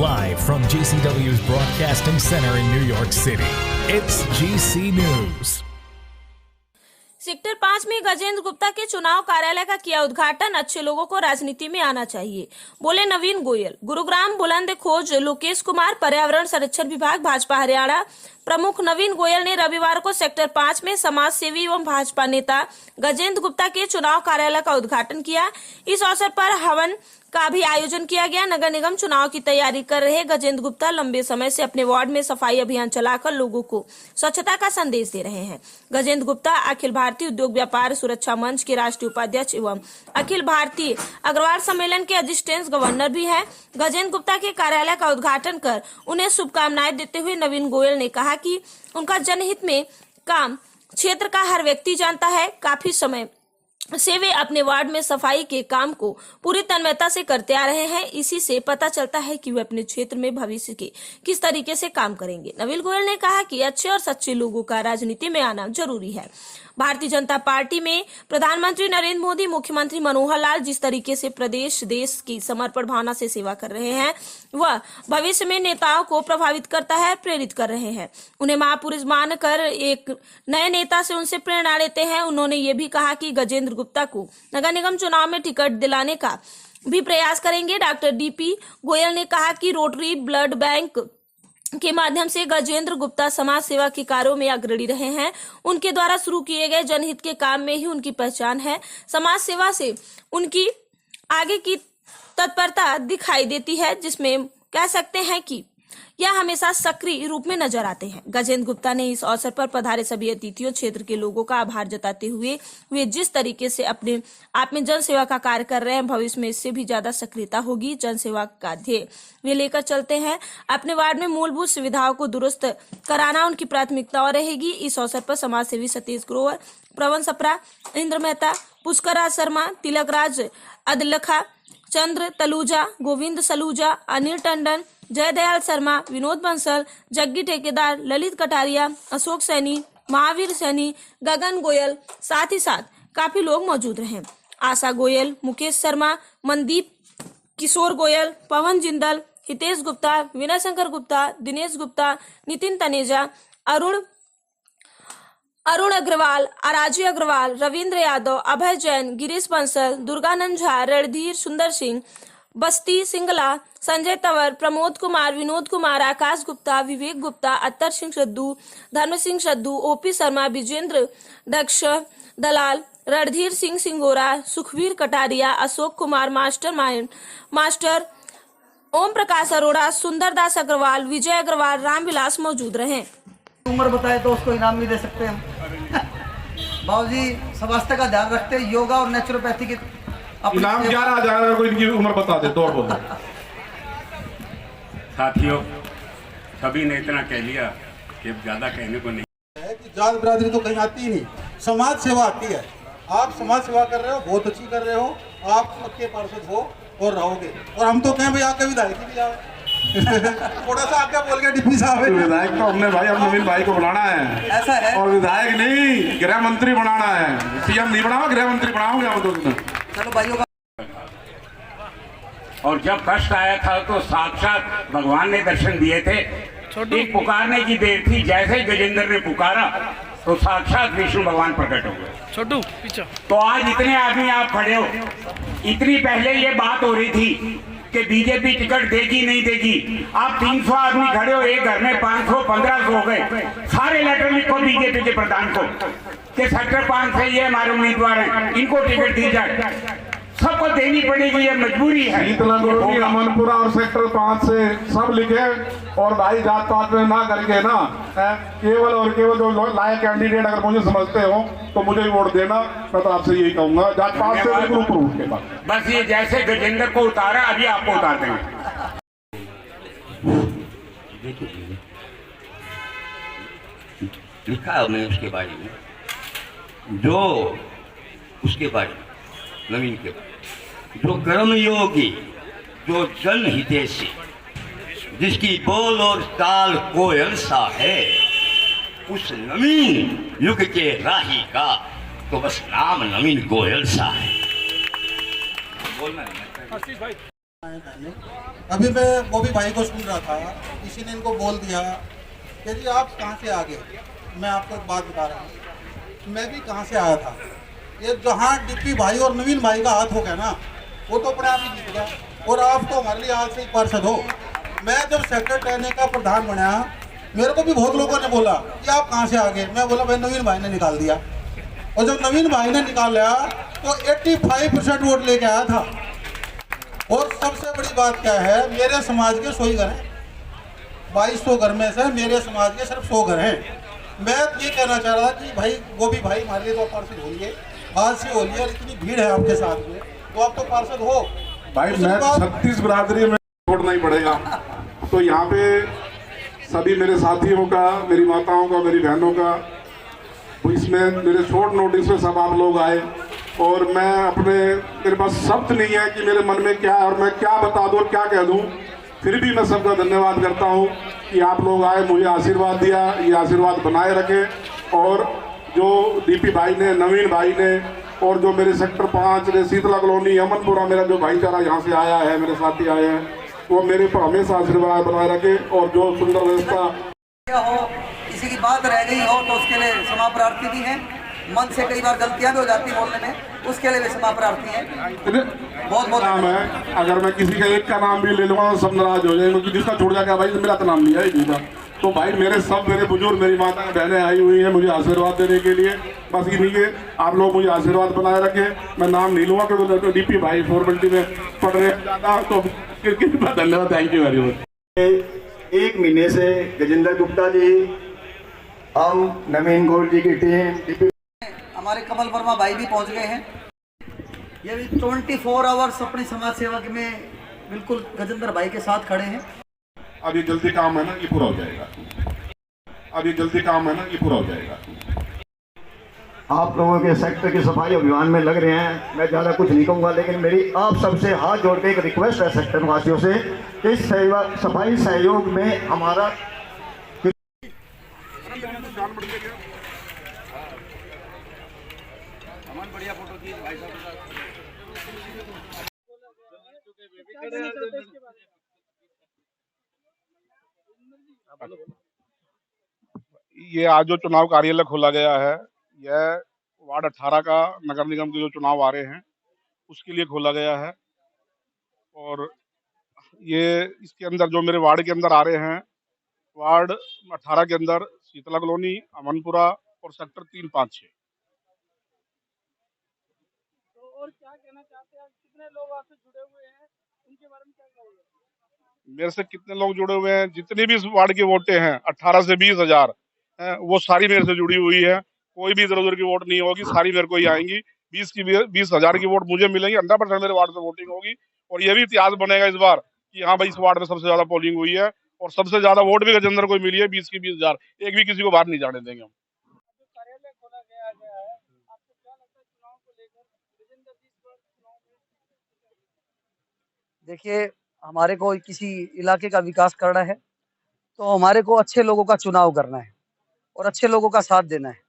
Live from GCW's Broadcasting Center in New York City, it's GC News. Sector 5 में गजेंद्र गुप्ता के चुनाव कार्यालय का किया उद्घाटन। अच्छे लोगों को राजनीति में आना चाहिए, बोले नवीन गोयल। गुरुग्राम बुलंद खोज लोकेश कुमार, पर्यावरण संरक्षण विभाग, भाजपा हरियाणा प्रमुख नवीन गोयल ने रविवार को सेक्टर 5 में समाज सेवी एवं भाजपा नेता गजेंद्र गुप्ता के चुनाव कार्यालय का उद्घाटन किया। इस अवसर पर हवन का भी आयोजन किया गया। नगर निगम चुनाव की तैयारी कर रहे गजेंद्र गुप्ता लंबे समय से अपने वार्ड में सफाई अभियान चलाकर लोगों को स्वच्छता का संदेश दे रहे हैं। गजेंद्र गुप्ता अखिल भारतीय उद्योग व्यापार सुरक्षा मंच के राष्ट्रीय उपाध्यक्ष एवं अखिल भारतीय अग्रवाल सम्मेलन के असिस्टेंट गवर्नर भी हैं। गजेंद्र गुप्ता के कार्यालय का उद्घाटन कर उन्हें शुभकामनाएं देते हुए नवीन गोयल ने कहा कि उनका जनहित में काम क्षेत्र का हर व्यक्ति जानता है। काफी समय से वे अपने वार्ड में सफाई के काम को पूरी तन्मयता से करते आ रहे हैं। इसी से पता चलता है कि वे अपने क्षेत्र में भविष्य के किस तरीके से काम करेंगे। नवीन गोयल ने कहा कि अच्छे और सच्चे लोगों का राजनीति में आना जरूरी है। भारतीय जनता पार्टी में प्रधानमंत्री नरेंद्र मोदी, मुख्यमंत्री मनोहर लाल जिस तरीके से प्रदेश देश की समर्पण भावना से सेवा कर रहे हैं, वह भविष्य में नेताओं को प्रभावित करता है, प्रेरित कर रहे हैं। उन्हें महापुरुष मानकर एक नए नेता से उनसे प्रेरणा लेते हैं। उन्होंने ये भी कहा कि गजेंद्र गुप्ता को नगर निगम चुनाव में टिकट दिलाने का भी प्रयास करेंगे। डॉक्टर डीपी गोयल ने कहा कि रोटरी ब्लड बैंक के माध्यम से गजेंद्र गुप्ता समाज सेवा के कार्यों में अग्रणी रहे हैं। उनके द्वारा शुरू किए गए जनहित के काम में ही उनकी पहचान है। समाज सेवा से उनकी आगे की तत्परता दिखाई देती है, जिसमें कह सकते हैं कि यह हमेशा सक्रिय रूप में नजर आते हैं। गजेंद्र गुप्ता ने इस अवसर पर पधारे सभी अतिथियों, क्षेत्र के लोगों का आभार जताते हुए वे जिस तरीके से अपने आप में जन सेवा का कार्य कर रहे हैं, भविष्य में इससे भी ज्यादा सक्रियता होगी। जन सेवा का ध्येय वे लेकर चलते हैं। अपने वार्ड में मूलभूत सुविधाओं को दुरुस्त कराना उनकी प्राथमिकता और रहेगी। इस अवसर पर समाज सेवी सतीश ग्रोवर, प्रवन सप्रा, इंद्र मेहता, पुष्कर राज शर्मा, तिलक राज अदलखा, चंद्र तलूजा, गोविंद सलूजा, अनिल टंडन, जयदयाल शर्मा, विनोद बंसल, जग्गी ठेकेदार, ललित कटारिया, अशोक सैनी, महावीर सैनी, गगन गोयल, साथ ही साथ काफी लोग मौजूद रहे। आशा गोयल, मुकेश शर्मा, मनदीप किशोर गोयल, पवन जिंदल, हितेश गुप्ता, विनय शंकर गुप्ता, दिनेश गुप्ता, नितिन तनेजा, अरुण अग्रवाल, अराजी अग्रवाल, रविंद्र यादव, अभय जैन, गिरीश बंसल, दुर्गानंद झा, रणधीर सुंदर सिंह, बस्ती सिंगला, संजय तंवर, प्रमोद कुमार, विनोद कुमार, आकाश गुप्ता, विवेक गुप्ता, अत्तर सिंह सद्दू, धर्म सिंह सद्दू, ओपी शर्मा, विजेंद्र दक्ष दलाल, रणधीर सिंह सिंगोरा, सुखवीर कटारिया, अशोक कुमार, मास्टर ओम प्रकाश अरोड़ा, सुंदरदास अग्रवाल, विजय अग्रवाल, रामविलास मौजूद रहे। उम्र बताए तो उसको इनाम नहीं दे सकते हम। बाबूजी स्वास्थ्य का ध्यान रखते, योगा और नेचुरोपैथी के इनाम 11,000 को इनकी उम्र बता दे तो बोल। साथियों, सभी ने इतना कह लिया कि ज्यादा कहने को नहीं है कि जात बिरादरी तो कहीं आती ही नहीं, समाज सेवा आती है। आप समाज सेवा कर रहे हो, बहुत अच्छी कर रहे हो, आप पक्के पार्षद हो और रहोगे। और हम तो कहें भाई आके विधायक भी जाओ। थोड़ा सा आगे बोल गया डिप्टी साहब। विधायक तो हमने भाई अब नवीन भाई को बनाना है, ऐसा है। और विधायक नहीं, गृह मंत्री बनाना है। सीएम नहीं बनाओ, गृह मंत्री बनाओगे आप तो। चलो भाइयों का। और जब कष्ट आया था तो साक्षात भगवान ने दर्शन दिए थे। एक पुकारने की देर थी, जैसे ही गजेंद्र ने पुकारा तो साक्षात विष्णु भगवान प्रकट हो गए। छोटू पीछे। तो आज इतने आदमी आप खड़े हो। इतनी पहले ये बात हो रही थी कि बीजेपी टिकट देगी नहीं देगी। आप 300 आदमी खड़े हो, एक घर में 500 1500 हो गए। सारे लेटर लिखो बीजेपी के प्रधान को कि सेक्टर 5 से ये हमारे उम्मीदवार हैं, इनको टिकट दी जाए। सबको देनी पड़ेगी, ये मजबूरी है। अमनपुरा और सेक्टर 5 से सब लिखे, और भाई जात पात में ना करके ना, केवल और केवल जो लायक कैंडिडेट अगर मुझे समझते हो तो मुझे वोट देना। मैं तो आपसे यही कहूंगा, जात पात से बिल्कुल ऊपर उठ के बात। बस ये जैसे गजेंद्र को उतारा, अभी आपको उतार देंगे। लिखा है मैं उसके बारे में, जो उसके बारे में, नवीन के बारे में, जो कर्मयोगी, जो जन हितैषी, जिसकी बोल और ताल कोयल सा है, उस नवीन युग के राही का तो बस नाम नवीन गोयल सा है। बोलना नहीं। अभी मैं वो भी भाई को सुन रहा था, किसी ने इनको बोल दिया कि जी आप कहाँ से आ गए। मैं आपको एक बात बता रहा हूँ, मैं भी कहाँ से आया था। ये जहाँ डिप्टी भाई और नवीन भाई का हाथ हो गया ना, वो तो अपने आप ही जीत गया। और आप तो हमारे लिए आज से ही पार्षद हो। मैं जब सेक्टर 10 का प्रधान बना, मेरे को भी बहुत लोगों ने बोला कि आप कहाँ से आ गए। मैं बोला भाई नवीन भाई ने निकाल दिया। और जब नवीन भाई ने निकाला तो 85% वोट लेके आया था। और सबसे बड़ी बात क्या है, मेरे समाज के 100 ही घर हैं। 2200 घर में से मेरे समाज के सिर्फ 100 घर हैं। मैं ये कहना चाह रहा था कि भाई वो भी भाई हमारे लिए तो पार्षद होइए, आज से होइए। और इतनी भीड़ है आपके साथ में, तो आप तो पार्षद हो भाई। मैं 36 बिरादरी में छोड़ना ही पड़ेगा। तो यहाँ पे सभी मेरे साथियों का, मेरी माताओं का, मेरी बहनों का, तो इसमें मेरे शॉर्ट नोटिस में सब आप लोग आए। और मैं मेरे पास शब्द नहीं है कि मेरे मन में क्या है और मैं क्या बता दूँ और क्या कह दूँ। फिर भी मैं सबका धन्यवाद करता हूँ कि आप लोग आए, मुझे आशीर्वाद दिया। ये आशीर्वाद बनाए रखें। और जो डीपी भाई ने, नवीन भाई ने, और जो मेरे सेक्टर 5 ने, शीतला कॉलोनी, अमनपुरा, मेरा जो भाईचारा यहाँ से आया है, मेरे साथी आए हैं, वो मेरे पर हमेशा आशीर्वाद बनाए रखे। और जो सुंदर व्यवस्था हो, किसी की बात रह गई हो तो उसके लिए क्षमा प्रार्थी भी हैं। मन से कई बार गलतियां भी हो जाती बोलने में, उसके लिए भी क्षमा प्रार्थी हैं। बहुत बहुत नाम है। अगर मैं किसी का एक का नाम भी ले लूँगा तो सब नाराज हो जाएंगे, क्योंकि जिसका छोड़ जाएगा भाई मेरा तो नाम लिया ही नहीं। तो भाई मेरे बुजुर्ग, मेरी माता बहनें आई हुई हैं मुझे आशीर्वाद देने के लिए। बस इन्हीं के आप लोग मुझे आशीर्वाद बनाए रखें। मैं नाम नहीं लूँगा क्योंकि तो डीपी भाई फॉर्मेलिटी में पढ़ रहे हैं ज़्यादा। तो धन्यवाद, थैंक यू वेरी मच। 1 महीने से गजेंद्र गुप्ता जी, हम नवीन गोयल जी की टीम, हमारे कमल वर्मा भाई भी पहुंच गए हैं। ये भी 24 आवर्स अपनी समाज सेवा में बिल्कुल गजेंद्र भाई के साथ खड़े हैं। अब ये जल्दी काम है ना, ये पूरा हो जाएगा। अब ये जल्दी काम है ना, ये पूरा हो जाएगा। आप लोगों के सेक्टर की सफाई अभियान में लग रहे हैं। मैं ज़्यादा कुछ नहीं कहूँगा, लेकिन मेरी आप सबसे हाथ जोड़ के एक रिक्वेस्ट है सेक्टर वासियों से कि सफाई सहयोग में हमारा ये आज जो चुनाव कार्यालय खोला गया है, यह वार्ड 18 का नगर निगम के जो चुनाव आ रहे हैं उसके लिए खोला गया है। और ये इसके अंदर जो मेरे वार्ड के अंदर आ रहे हैं, वार्ड 18 के अंदर शीतला कॉलोनी, अमनपुरा और सेक्टर 3, 5, 6। तो और क्या कहना चाहते हैं, कितने लोग आपसे जुड़े हुए हैं, उनके बारे में क्या कहोगे? मेरे से कितने लोग जुड़े हुए हैं? जितनी भी इस वार्ड की वोटें हैं 18 से 20 हजार हैं, वो सारी मेरे से जुड़ी हुई है। कोई भी इधर उधर की वोट नहीं होगी, सारी मेरे को ही आएंगी। 20 हजार की वोट मुझे मिलेंगी। 100% मेरे वार्ड से वोटिंग होगी। और ये भी इतिहास बनेगा इस बार कि हाँ भाई इस वार्ड में सबसे ज्यादा पोलिंग हुई है और सबसे ज्यादा वोट भी गजेंद्र को मिली है। 20 की 20 हजार, एक भी किसी को बाहर नहीं जाने देंगे हम। कार्यालय खोला गया है, आपको क्या लगता है चुनाव को लेकर? गजेंद्र जी इस बार चुनाव में, देखिए, हमारे को किसी इलाके का विकास करना है तो हमारे को अच्छे लोगों का चुनाव करना है और अच्छे लोगों का साथ देना है।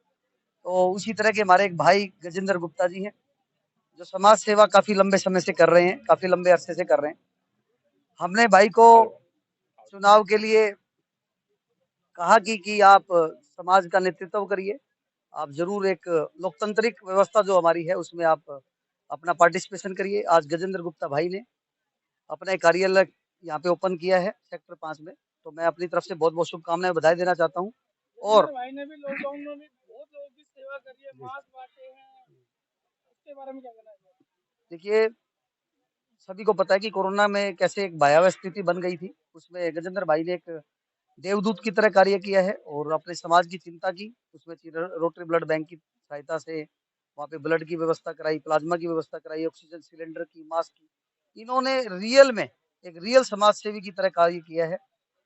तो उसी तरह के हमारे एक भाई गजेंद्र गुप्ता जी हैं, जो समाज सेवा काफी लंबे समय से कर रहे हैं, काफी लंबे अरसे से कर रहे हैं। हमने भाई को चुनाव के लिए कहा कि आप समाज का नेतृत्व करिए, आप जरूर एक लोकतांत्रिक व्यवस्था जो हमारी है उसमें आप अपना पार्टिसिपेशन करिए। आज गजेंद्र गुप्ता भाई ने अपना एक कार्यालय यहाँ पे ओपन किया है सेक्टर 5 में, तो मैं अपनी तरफ से बहुत बहुत शुभकामनाएं, बधाई देना चाहता हूँ। और भाई ने भी लॉकडाउन में भी बहुत लोगों की सेवा करी है, मास्क बांटे हैं, उसके बारे में क्या कहना है? देखिए, सभी को पता है कि कोरोना में कैसे एक भयावह स्थिति बन गई थी, उसमें गजेंद्र भाई ने एक देवदूत की तरह कार्य किया है और अपने समाज की चिंता की। उसमें रोटरी ब्लड बैंक की सहायता से वहाँ पे ब्लड की व्यवस्था कराई, प्लाज्मा की व्यवस्था कराई, ऑक्सीजन सिलेंडर की, मास्क की। इन्होंने रियल में एक रियल समाज सेवी की तरह कार्य किया है।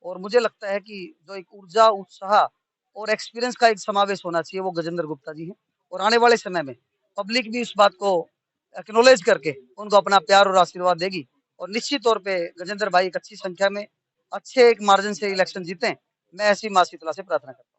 और मुझे लगता है कि जो एक ऊर्जा, उत्साह और एक्सपीरियंस का एक समावेश होना चाहिए, वो गजेंद्र गुप्ता जी हैं। और आने वाले समय में पब्लिक भी इस बात को एक्नॉलेज करके उनको अपना प्यार और आशीर्वाद देगी। और निश्चित तौर पे गजेंद्र भाई एक अच्छी संख्या में, अच्छे एक मार्जिन से इलेक्शन जीतें, मैं ऐसी मां शीतला से प्रार्थना करता हूँ।